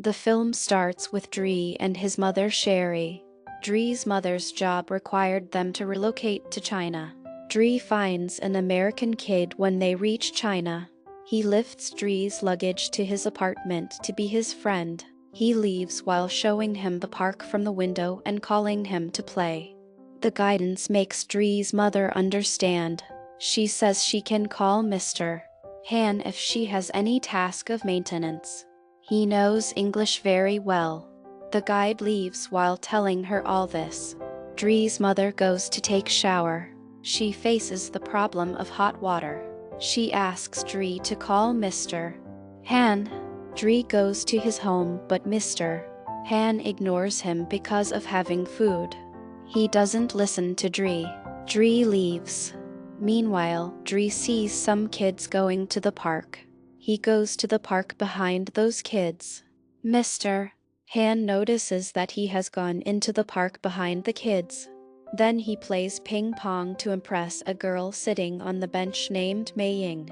The film starts with Dre and his mother Sherry. Dre's mother's job required them to relocate to China. Dre finds an American kid when they reach China. He lifts Dre's luggage to his apartment to be his friend. He leaves while showing him the park from the window and calling him to play. The guidance makes Dre's mother understand. She says she can call Mr. Han if she has any task of maintenance. He knows English very well. The guide leaves while telling her all this. Dre's mother goes to take shower. She faces the problem of hot water. She asks Dre to call Mr. Han. Dre goes to his home, but Mr. Han ignores him because of having food. He doesn't listen to Dre. Dre leaves. Meanwhile, Dre sees some kids going to the park. He goes to the park behind those kids. Mr. Han notices that he has gone into the park behind the kids. Then he plays ping pong to impress a girl sitting on the bench named Meiying.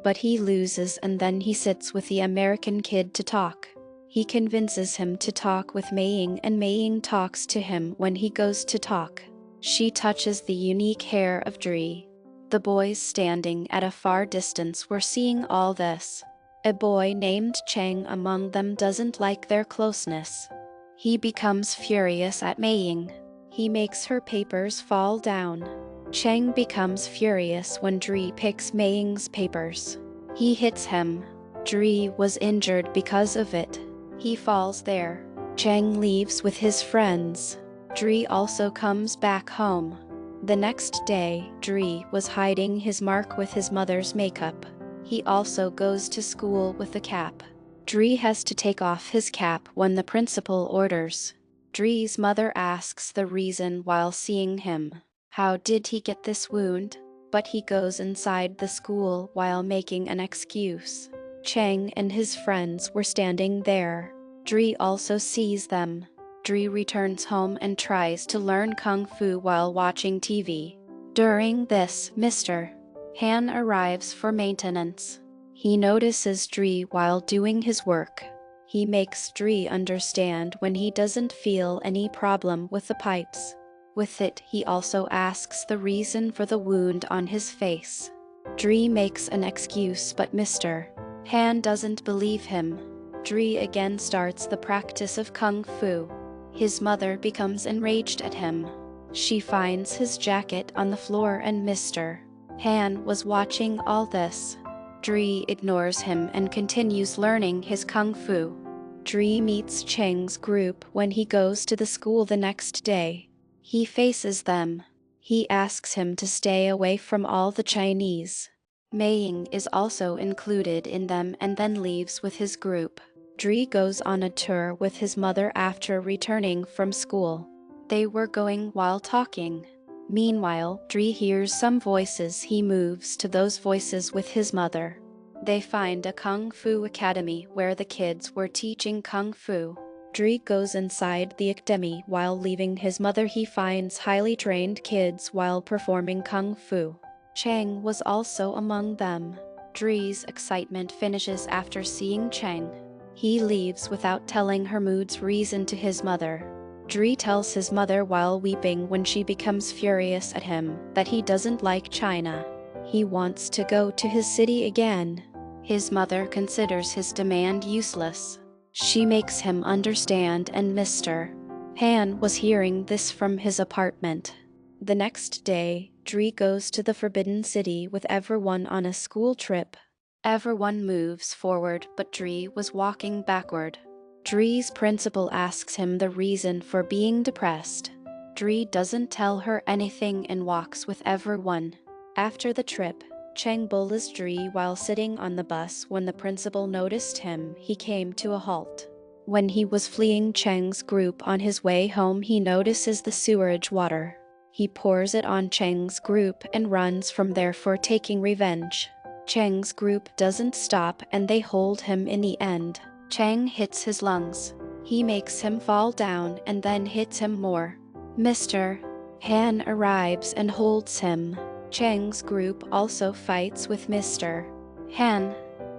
But he loses, and then he sits with the American kid to talk. He convinces him to talk with Meiying, and Meiying talks to him when he goes to talk. She touches the unique hair of Dre. The boys standing at a far distance were seeing all this. A boy named Cheng among them doesn't like their closeness. He becomes furious at Meiying. He makes her papers fall down. Cheng becomes furious when Dre picks Meiying's papers. He hits him. Dre was injured because of it. He falls there. Cheng leaves with his friends. Dre also comes back home. The next day, Dre was hiding his mark with his mother's makeup. He also goes to school with a cap. Dre has to take off his cap when the principal orders. Dre's mother asks the reason while seeing him. How did he get this wound? But he goes inside the school while making an excuse. Cheng and his friends were standing there. Dre also sees them. Dre returns home and tries to learn Kung Fu while watching TV. During this, Mr. Han arrives for maintenance. He notices Dre while doing his work. He makes Dre understand when he doesn't feel any problem with the pipes. With it, he also asks the reason for the wound on his face. Dre makes an excuse, but Mr. Han doesn't believe him. Dre again starts the practice of Kung Fu. His mother becomes enraged at him. She finds his jacket on the floor, and Mr. Han was watching all this. Dre ignores him and continues learning his Kung Fu. Dre meets Cheng's group when he goes to the school the next day. He faces them. He asks him to stay away from all the Chinese. Meiying is also included in them and then leaves with his group. Dre goes on a tour with his mother after returning from school. They were going while talking. Meanwhile, Dre hears some voices. He moves to those voices with his mother. They find a Kung Fu academy where the kids were teaching Kung Fu. Dre goes inside the academy while leaving his mother. He finds highly trained kids while performing Kung Fu. Cheng was also among them. Dre's excitement finishes after seeing Cheng. He leaves without telling her mood's reason to his mother. Dre tells his mother while weeping when she becomes furious at him that he doesn't like China. He wants to go to his city again. His mother considers his demand useless. She makes him understand, and Mr. Han was hearing this from his apartment. The next day, Dre goes to the Forbidden City with everyone on a school trip. Everyone moves forward, but Dre was walking backward. Dre's principal asks him the reason for being depressed. Dre doesn't tell her anything and walks with everyone. After the trip, Cheng bullies Dre while sitting on the bus. When the principal noticed him, he came to a halt. When he was fleeing Cheng's group on his way home, he notices the sewerage water. He pours it on Cheng's group and runs from there for taking revenge. Cheng's group doesn't stop and they hold him in the end. Cheng hits his lungs. He makes him fall down and then hits him more. Mr. Han arrives and holds him. Cheng's group also fights with Mr. Han.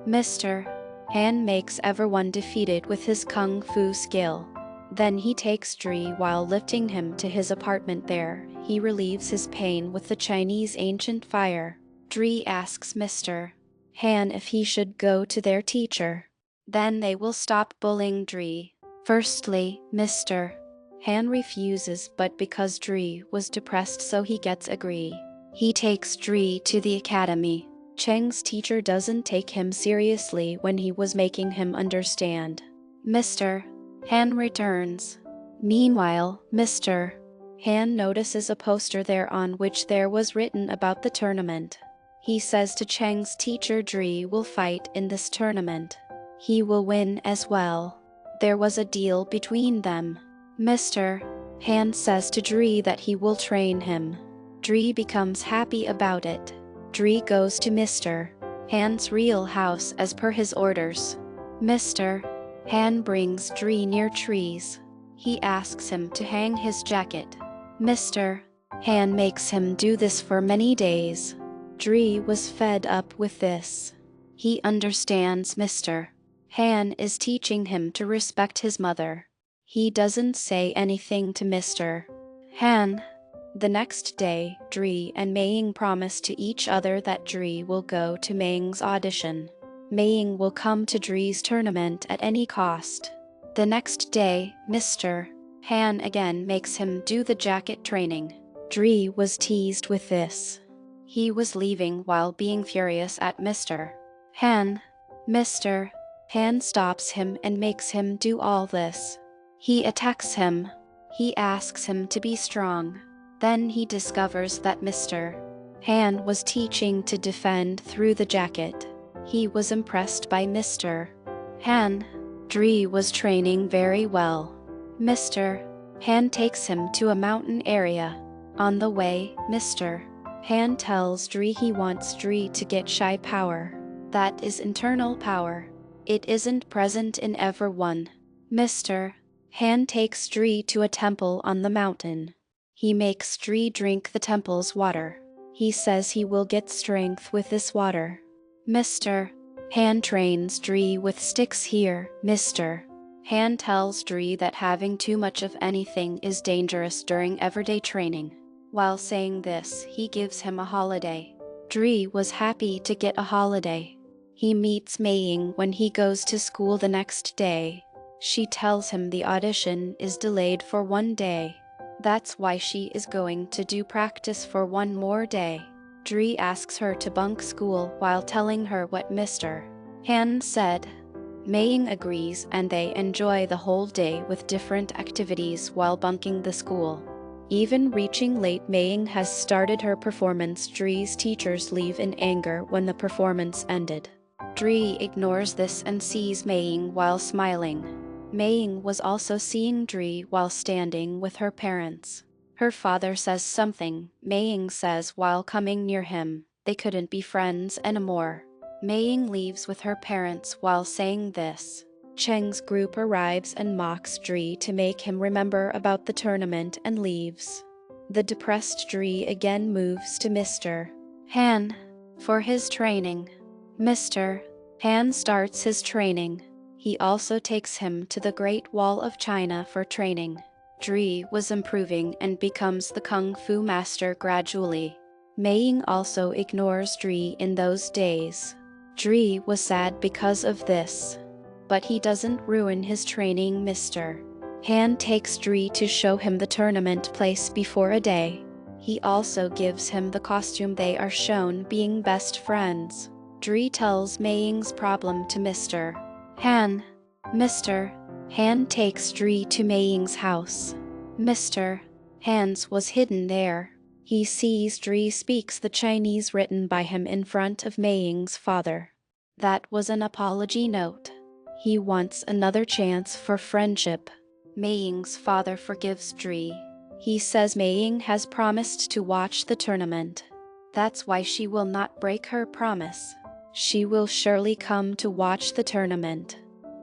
Mr. Han makes everyone defeated with his kung fu skill. Then he takes Dre while lifting him to his apartment there. He relieves his pain with the Chinese ancient fire. Dre asks Mr. Han if he should go to their teacher. Then they will stop bullying Dre. Firstly, Mr. Han refuses, but because Dre was depressed, so he gets agree. He takes Dre to the academy. Cheng's teacher doesn't take him seriously when he was making him understand. Mr. Han returns. Meanwhile, Mr. Han notices a poster there on which there was written about the tournament. He says to Cheng's teacher Dre will fight in this tournament. He will win as well. There was a deal between them. Mr. Han says to Dre that he will train him. Dre becomes happy about it. Dre goes to Mr. Han's real house as per his orders. Mr. Han brings Dre near trees. He asks him to hang his jacket. Mr. Han makes him do this for many days. Dre was fed up with this. He understands Mr. Han is teaching him to respect his mother. He doesn't say anything to Mr. Han. The next day, Dre and Meiying promise to each other that Dre will go to Meiying's audition. Meiying will come to Dre's tournament at any cost. The next day, Mr. Han again makes him do the jacket training. Dre was teased with this. He was leaving while being furious at Mr. Han. Mr. Han stops him and makes him do all this. He attacks him. He asks him to be strong. Then he discovers that Mr. Han was teaching to defend through the jacket. He was impressed by Mr. Han. Dre was training very well. Mr. Han takes him to a mountain area. On the way, Mr. Han tells Dre he wants Dre to get shy power. That is internal power. It isn't present in everyone. Mr. Han takes Dre to a temple on the mountain. He makes Dre drink the temple's water. He says he will get strength with this water. Mr. Han trains Dre with sticks here. Mr. Han tells Dre that having too much of anything is dangerous during everyday training. While saying this, he gives him a holiday. Dre was happy to get a holiday. He meets Meiying when he goes to school the next day. She tells him the audition is delayed for one day. That's why she is going to do practice for one more day. Dre asks her to bunk school while telling her what Mr. Han said. Meiying agrees and they enjoy the whole day with different activities while bunking the school. Even reaching late, Meiying has started her performance. Dre's teachers leave in anger when the performance ended. Dre ignores this and sees Meiying while smiling. Meiying was also seeing Dre while standing with her parents. Her father says something, Meiying says while coming near him. They couldn't be friends anymore. Meiying leaves with her parents while saying this. Cheng's group arrives and mocks Dre to make him remember about the tournament and leaves. The depressed Dre again moves to Mr. Han for his training. Mr. Han starts his training. He also takes him to the Great Wall of China for training. Dre was improving and becomes the Kung Fu master gradually. Meiying also ignores Dre in those days. Dre was sad because of this. But he doesn't ruin his training. Mr. Han takes Dre to show him the tournament place before a day. He also gives him the costume. They are shown being best friends. Dre tells Meiying's problem to Mr. Han. Mr. Han takes Dre to Meiying's house. Mr. Han's was hidden there. He sees Dre speaks the Chinese written by him in front of Meiying's father. That was an apology note. He wants another chance for friendship. Meiying's father forgives Dre. He says Meiying has promised to watch the tournament. That's why she will not break her promise. She will surely come to watch the tournament.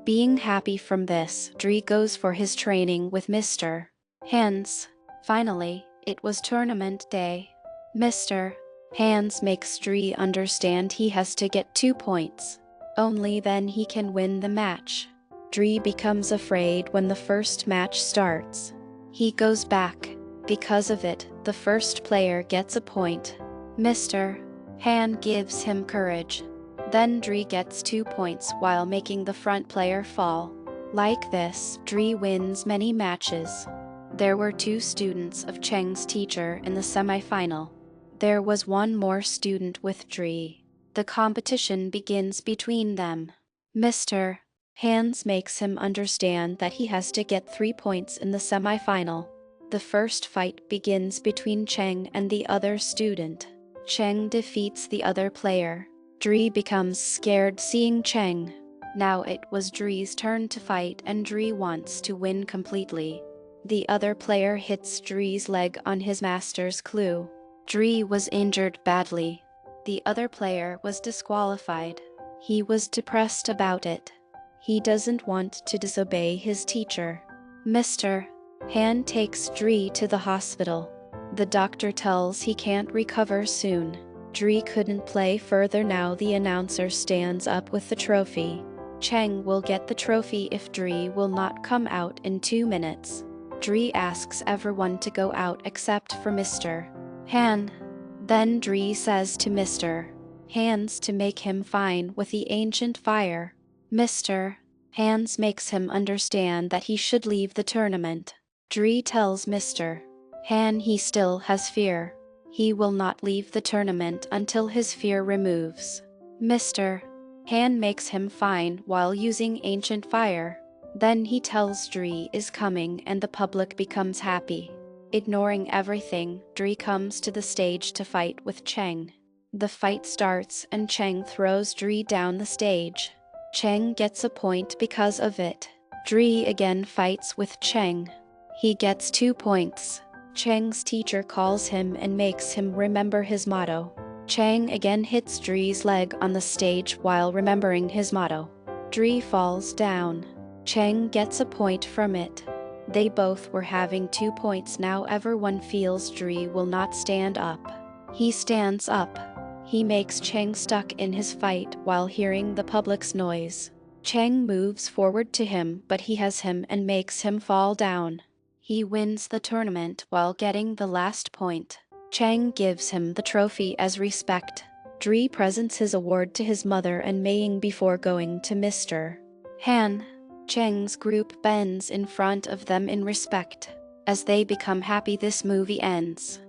Being happy from this, Dre goes for his training with Mr. Hans. Finally, it was tournament day. Mr. Hans makes Dre understand he has to get 2 points. Only then he can win the match. Dre becomes afraid when the first match starts. He goes back. Because of it, the first player gets a point. Mr. Han gives him courage. Then Dre gets 2 points while making the front player fall. Like this, Dre wins many matches. There were 2 students of Cheng's teacher in the semi-final. There was one more student with Dre. The competition begins between them. Mr. Hans makes him understand that he has to get 3 points in the semi-final. The first fight begins between Cheng and the other student. Cheng defeats the other player. Dre becomes scared seeing Cheng. Now it was Dre's turn to fight and Dre wants to win completely. The other player hits Dre's leg on his master's clue. Dre was injured badly. The other player was disqualified. He was depressed about it. He doesn't want to disobey his teacher. Mr. Han takes Dre to the hospital. The doctor tells he can't recover soon. Dre couldn't play further now. The announcer stands up with the trophy. Cheng will get the trophy if Dre will not come out in 2 minutes. Dre asks everyone to go out except for Mr. Han. Then Dre says to Mr. Hans to make him fine with the ancient fire. Mr. Hans makes him understand that he should leave the tournament. Dre tells Mr. Han he still has fear. He will not leave the tournament until his fear removes. Mr. Han makes him fine while using ancient fire. Then he tells Dre is coming and the public becomes happy. Ignoring everything, Dre comes to the stage to fight with Cheng. The fight starts and Cheng throws Dre down the stage. Cheng gets a point because of it. Dre again fights with Cheng. He gets 2 points. Cheng's teacher calls him and makes him remember his motto. Cheng again hits Dre's leg on the stage while remembering his motto. Dre falls down. Cheng gets a point from it. They both were having 2 points now. Everyone feels Dre will not stand up. He stands up. He makes Cheng stuck in his fight while hearing the public's noise. Cheng moves forward to him but he has him and makes him fall down. He wins the tournament while getting the last point. Cheng gives him the trophy as respect. Dre presents his award to his mother and Meiying before going to Mr. Han. Cheng's group bends in front of them in respect. As they become happy, this movie ends.